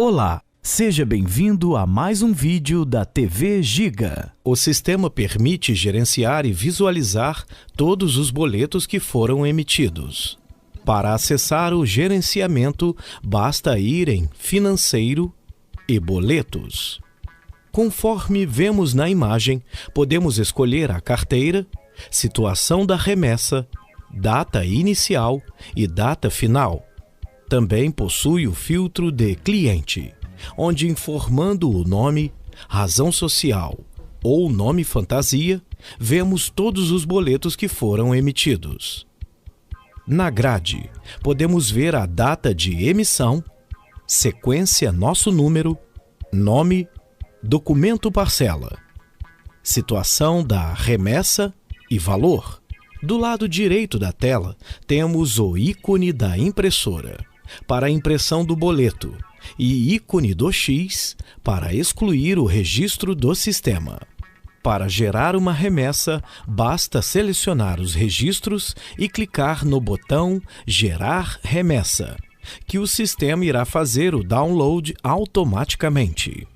Olá, seja bem-vindo a mais um vídeo da TV Giga. O sistema permite gerenciar e visualizar todos os boletos que foram emitidos. Para acessar o gerenciamento, basta ir em Financeiro e Boletos. Conforme vemos na imagem, podemos escolher a carteira, situação da remessa, data inicial e data final. Também possui o filtro de cliente, onde informando o nome, razão social ou nome fantasia, vemos todos os boletos que foram emitidos. Na grade, podemos ver a data de emissão, sequência nosso número, nome, documento parcela, situação da remessa e valor. Do lado direito da tela, temos o ícone da impressora para a impressão do boleto e ícone do X para excluir o registro do sistema. Para gerar uma remessa, basta selecionar os registros e clicar no botão Gerar remessa, que o sistema irá fazer o download automaticamente.